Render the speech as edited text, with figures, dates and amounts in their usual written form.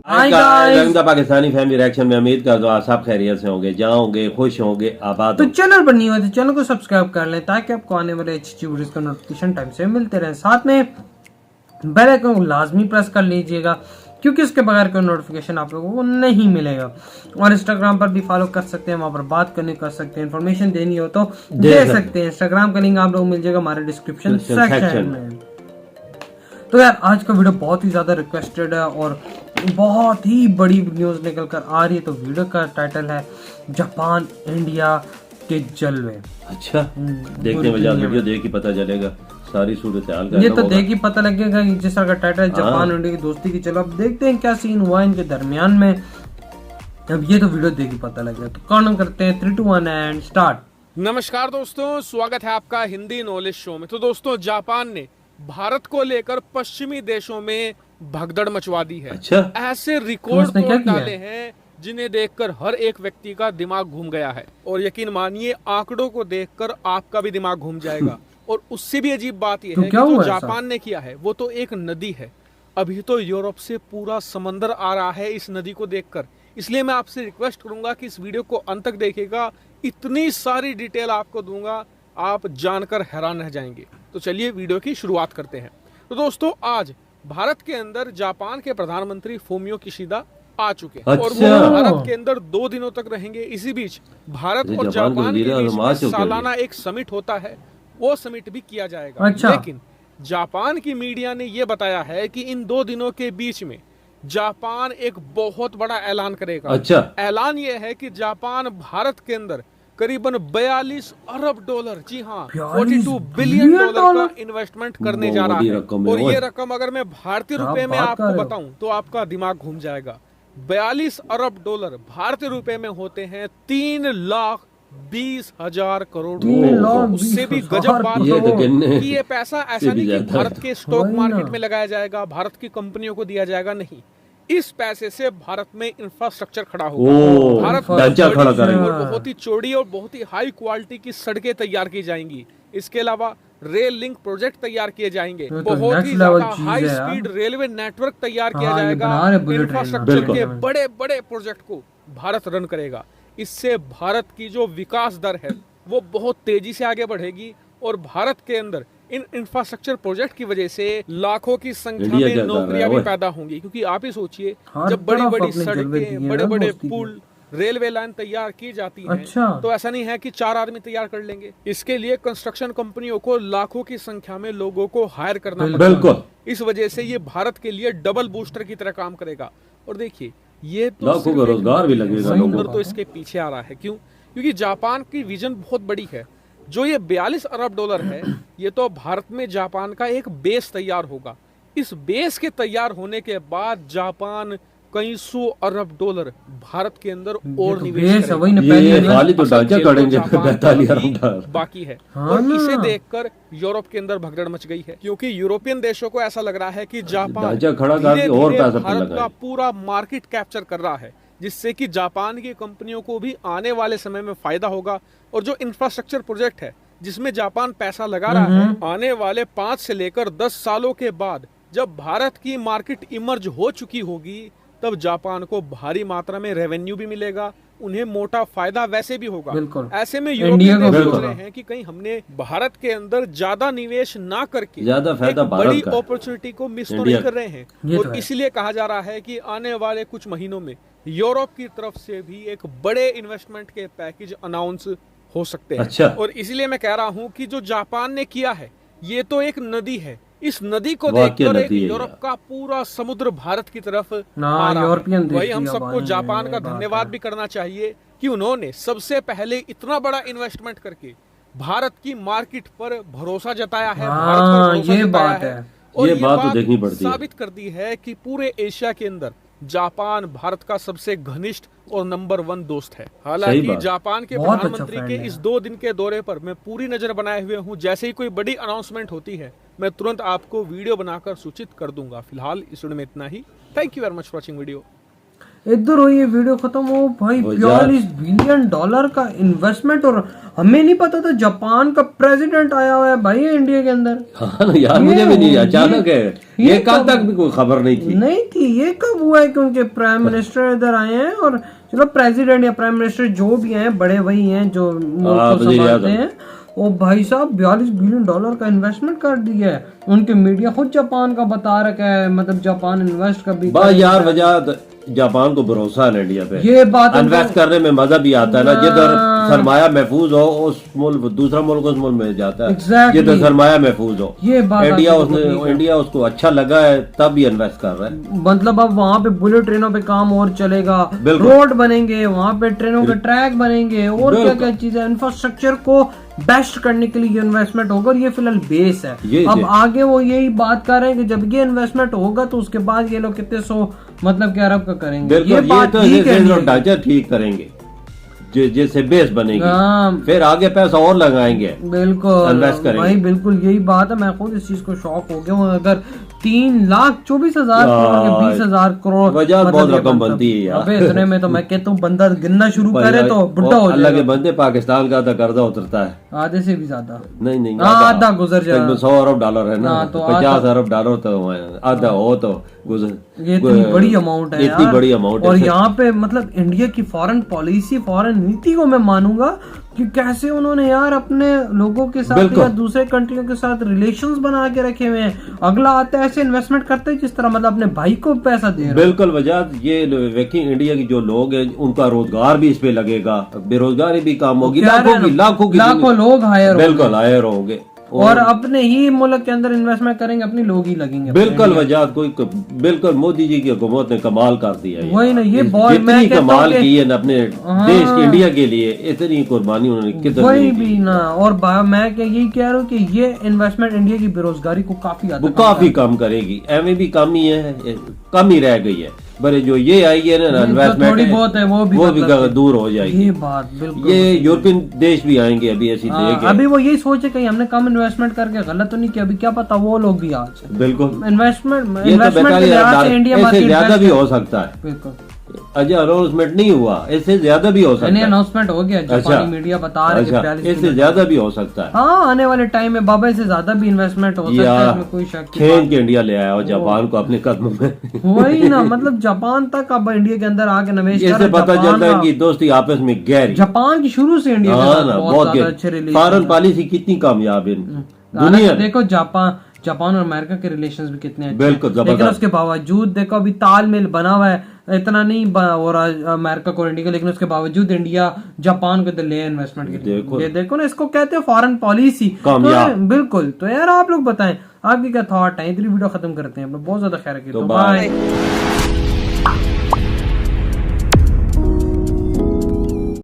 Hi guys, Pakistani family reaction में उम्मीद करता हूँ आप सब खैरियत से होंगे, जहाँ होंगे खुश होंगे, आबाद तो चैनल पर नहीं हुआ तो चैनल को सब्सक्राइब कर लें ताकि आपको आने वाले अच्छी वीडियोस का नोटिफिकेशन टाइम से मिलते रहे। साथ में बेल आइकन को लाजमी प्रेस कर लीजिएगा क्योंकि इसके बगैर कोई नोटिफिकेशन आप लोगों को नहीं मिलेगा। और इंस्टाग्राम पर भी फॉलो कर सकते हैं, वहां पर बात करने कर सकते हैं, इन्फॉर्मेशन देनी हो तो दे सकते हैं। इंस्टाग्राम का लिंक आप लोगों को मिल जाएगा हमारे डिस्क्रिप्शन सेक्शन में। तो यार आज का वीडियो बहुत ही ज्यादा रिक्वेस्टेड है और बहुत ही बड़ी न्यूज निकल कर आ रही है। तो वीडियो का टाइटल है जापान इंडिया के जलवे। अच्छा, देखने में वीडियो देख ही पता चलेगा सारी सूरत हाल का। ये तो देख ही पता लगेगा कि जिस तरह का टाइटल है जापान इंडिया की दोस्ती की। चलो अब देखते हैं क्या सीन हुआ इनके दरमियान में। अब ये तो वीडियो देख ही पता लगेगा। तो कौन करते हैं 3 2 1 एंड स्टार्ट। नमस्कार दोस्तों, स्वागत है आपका हिंदी नॉलेज शो में। तो दोस्तों, जापान ने भारत को लेकर पश्चिमी देशों में भगदड़ मचवा दी है। अच्छा? ऐसे रिकॉर्ड तोड़ डाले हैं जिन्हें देखकर हर एक व्यक्ति का दिमाग घूम गया है। और यकीन मानिए, आंकड़ों को देखकर आपका भी दिमाग घूम जाएगा। और उससे भी अजीब बात यह है कि जो जापान ने किया है वो तो एक नदी है। अभी तो यूरोप से पूरा समंदर आ रहा है इस नदी को देखकर। इसलिए मैं आपसे रिक्वेस्ट करूंगा कि इस वीडियो को अंत तक देखिएगा। इतनी सारी डिटेल आपको दूंगा, आप जानकर हैरान रह जाएंगे। तो चलिए वीडियो की शुरुआत करते हैं। तो दोस्तों, आज भारत के अंदर जापान के प्रधानमंत्री फूमियो किशिदा आ चुके हैं। और वो भारत के अंदर 2 दिनों तक रहेंगे। इसी बीच भारत और जापान के बीच में सालाना एक समिट होता है, वो समिट भी किया जाएगा। अच्छा। लेकिन जापान की मीडिया ने यह बताया है कि इन 2 दिनों के बीच में जापान एक बहुत बड़ा ऐलान करेगा। अच्छा। ऐलान यह है कि जापान भारत के अंदर करीबन 42 अरब डॉलर, जी हाँ 42 बिलियन डॉलर का इन्वेस्टमेंट करने जा रहा है। और ये रकम अगर मैं भारतीय रुपए में आपको बताऊं तो आपका दिमाग घूम जाएगा। 42 अरब डॉलर भारतीय रुपए में होते हैं 3,20,000 करोड़ रुपए। उससे भी गजब बात है कि ये पैसा ऐसा नहीं कि भारत के स्टॉक मार्केट में लगाया जाएगा, भारत की कंपनियों को दिया जाएगा, नहीं। इस पैसे से भारत में इंफ्रास्ट्रक्चर खड़ा होगा। भारत बहुत ही चौड़ी और बहुत ही हाई क्वालिटी की सड़कें तैयार की जाएंगी। इसके अलावा रेल लिंक प्रोजेक्ट तैयार किए जाएंगे। बहुत ही ज्यादा हाई स्पीड रेलवे नेटवर्क तैयार किया जाएगा। इंफ्रास्ट्रक्चर के बड़े बड़े प्रोजेक्ट को भारत रन करेगा। इससे भारत की जो विकास दर है वो बहुत तेजी से आगे बढ़ेगी। और भारत के अंदर इन इंफ्रास्ट्रक्चर प्रोजेक्ट की वजह से लाखों की संख्या में नौकरियां भी पैदा होंगी। क्योंकि आप ही सोचिए, जब बड़ी बड़ी सड़कें, बड़े बड़े पुल, रेलवे लाइन तैयार की जाती हैं, तो ऐसा नहीं है कि 4 आदमी तैयार कर लेंगे। इसके लिए कंस्ट्रक्शन कंपनियों को लाखों की संख्या में लोगों को हायर करना पड़ेगा। इस वजह से ये भारत के लिए डबल बूस्टर की तरह काम करेगा। और देखिए, ये तो रोजगार भी लगेगा। तो इसके पीछे आ रहा है। क्यों? क्योंकि जापान की विजन बहुत बड़ी है। जो ये 42 अरब डॉलर है, ये तो भारत में जापान का एक बेस तैयार होगा। इस बेस के तैयार होने के बाद जापान कई 100 अरब डॉलर भारत के अंदर और निवेश बाकी है। और इसे देखकर यूरोप के अंदर भगदड़ मच गई है। क्योंकि यूरोपियन देशों को ऐसा लग रहा है कि जापान भारत का पूरा मार्केट कैप्चर कर रहा है, जिससे कि जापान की कंपनियों को भी आने वाले समय में फायदा होगा। और जो इंफ्रास्ट्रक्चर प्रोजेक्ट है जिसमें जापान पैसा लगा रहा है, आने वाले 5 से लेकर 10 सालों के बाद जब भारत की मार्केट इमर्ज हो चुकी होगी, तब जापान को भारी मात्रा में रेवेन्यू भी मिलेगा, उन्हें मोटा फायदा वैसे भी होगा। ऐसे में यूरोपियन देश सोच रहे हैं कि कहीं हमने भारत के अंदर ज्यादा निवेश ना करके एक बड़ी अपॉर्चुनिटी को मिस तो नहीं कर रहे हैं। और इसलिए कहा जा रहा है कि आने वाले कुछ महीनों में यूरोप की तरफ से भी एक बड़े इन्वेस्टमेंट के पैकेज अनाउंस हो सकते हैं। अच्छा। और इसलिए मैं कह रहा हूं कि जो जापान ने किया है, ये तो एक नदी है। इस नदी को देखकर यूरोप का पूरा समुद्र भारत की तरफ आ रहा है। वही हम सबको जापान का धन्यवाद भी करना चाहिए कि उन्होंने सबसे पहले इतना बड़ा इन्वेस्टमेंट करके भारत की मार्केट पर भरोसा जताया है। भारत पर भरोसा जताया है। और ये बात तो देखनी पड़ती है, साबित कर दी है कि पूरे एशिया के अंदर जापान भारत का सबसे घनिष्ठ और नंबर 1 दोस्त है। हालांकि जापान के प्रधानमंत्री के इस 2 दिन के दौरे पर मैं पूरी नजर बनाए हुए हूं। जैसे ही कोई बड़ी अनाउंसमेंट होती है, मैं तुरंत आपको वीडियो बनाकर सूचित कर दूंगा। फिलहाल इस वीडियो में इतना ही। Thank you very much for watching video. इधर हुई ये वीडियो खत्म हो भाई, वो 42 बिलियन डॉलर का इन्वेस्टमेंट, और हमें नहीं पता था जापान का प्रेसिडेंट आया हुआ है भाई इंडिया के अंदर। हाँ ना यार, मुझे भी नहीं, अचानक है ये, कल तक भी कोई खबर नहीं थी। ये कब हुआ है कि उनके प्राइम मिनिस्टर इधर आए हैं, और चलो प्रेसिडेंट या प्राइम मिनिस्टर जो भी हैं, बड़े वही हैं जो मुल्क को संभालते हैं। ओ भाई साहब 42 बिलियन डॉलर का इन्वेस्टमेंट कर दिया है। उनके मीडिया खुद जापान का बता रखा है, मतलब जापान इन्वेस्ट का भी यार वजह जापान को भरोसा है इंडिया पे, ये बात इन्वेस्ट करने में मजा भी आता है ना। जिधर सरमाया महफूज हो उस मुल्क, दूसरा मुल्क उस मुल्क में जाता है। Exactly. जिधर सरमाया महफूज हो, ये बात इंडिया उसको अच्छा लगा है तब ही इन्वेस्ट कर रहा है। मतलब अब वहाँ पे बुलेट ट्रेनों पे काम और चलेगा, रोड बनेंगे वहाँ पे, ट्रेनों के ट्रैक बनेंगे, और क्या क्या चीजें, इंफ्रास्ट्रक्चर को बेस्ट करने के लिए इन्वेस्टमेंट होगा। और ये फिलहाल बेस है। अब आगे वो यही बात कर रहे हैं कि जब ये इन्वेस्टमेंट होगा तो उसके बाद ये लोग कितने सौ मतलब कि अरब का करेंगे। ये बात ठीक है, ढांचा ठीक करेंगे जैसे बेस बनेगी, फिर आगे पैसा और लगाएंगे। बिल्कुल भाई, बिल्कुल यही बात है। मैं खुद इस चीज को शॉक हो गया हूँ। अगर 3,24,000 करोड़ या 20,000 करोड़ बहुत रकम बनती है यार। अबे इतने में तो मैं कहता हूँ बंदा गिनना शुरू करे तो बुढ़ा हो अल्लाह के बंदे, पाकिस्तान का आधा कर्जा उतरता है, आधे से भी ज्यादा। नहीं आधा गुजर जाए। 100 अरब डॉलर है ना, तो 50 अरब डॉलर तो आधा हो तो गुजर। ये इतनी बड़ी अमाउंट है, इतनी बड़ी अमाउंट है। और यहाँ पे मतलब इंडिया की फॉरेन पॉलिसी, फॉरेन नीति को मैं मानूंगा कि कैसे उन्होंने यार अपने लोगों के साथ या दूसरे कंट्रियों के साथ रिलेशंस बना के रखे हुए हैं। अगला आता है ऐसे इन्वेस्टमेंट करते हैं जिस तरह मतलब अपने भाई को पैसा दे रहे हैं। बिल्कुल वजह ये इंडिया की जो लोग हैं उनका रोजगार भी इस पे लगेगा, बेरोजगारी भी कम होगी, लाखों लोग हायर बिल्कुल हायर होंगे, और अपने ही मुल्क के अंदर इन्वेस्टमेंट करेंगे, अपने लोग ही लगेंगे। बिल्कुल वजह बिल्कुल मोदी जी की हुकूमत ने कमाल कर दिया है। वही ना, ये बहुत जितनी कमाल की है अपने देश की, इंडिया के लिए इतनी कुर्बानी उन्होंने कितनी वही भी ना। और मैं यही कह रहा हूँ कि ये इन्वेस्टमेंट इंडिया की बेरोजगारी को काफी कम करेगी। एवं भी कम ही है, कम ही रह गई है। बड़े जो ये आई है ना इन्वेस्टमेंट, थोड़ी बहुत है वो भी दूर हो जाएगी। ये बात बिल्कुल, ये यूरोपियन देश भी आएंगे अभी ऐसी देख। अभी वो यही सोचे कहीं हमने कम इन्वेस्टमेंट करके गलत तो नहीं किया, अभी क्या पता वो लोग भी आज बिल्कुल इन्वेस्टमेंट इंडिया से ज्यादा भी हो सकता है। बिल्कुल अजय अनाउंसमेंट नहीं हुआ, इससे ज्यादा भी हो सकता है। अनाउंसमेंट हो गया, जापानी मीडिया बता रहे हैं इससे ज्यादा भी हो सकता है। हाँ, आने वाले टाइम में बाबा से ज्यादा भी इन्वेस्टमेंट हो सकता है, इसमें कोई शक नहीं। खेल के इंडिया ले आया और जापान को अपने कदमों में। वही ना, मतलब जापान तक अब इंडिया के अंदर आके निवेश कर रहा है। पता चलता है कि दोस्ती आपस में गहरी। जापान की शुरू से इंडिया के साथ बहुत अच्छे रिलेशन, फॉरेन पॉलिसी कितनी कामयाब है दुनिया। देखो जापान और अमेरिका के रिलेशंस भी कितने अच्छे, बिल्कुल, लेकिन उसके बावजूद देखो अभी तालमेल बना हुआ है, इतना नहीं हो रहा अमेरिका को इंडिया का, लेकिन उसके बावजूद इंडिया जापान को ले इन्वेस्टमेंट के लिए। ये देखो ना, इसको कहते हैं फॉरेन पॉलिसी। बिल्कुल। तो यार आप लोग बताएं आपकी क्या थॉट है। इतनी वीडियो खत्म करते हैं, बहुत ज्यादा खैर की, तो बाय।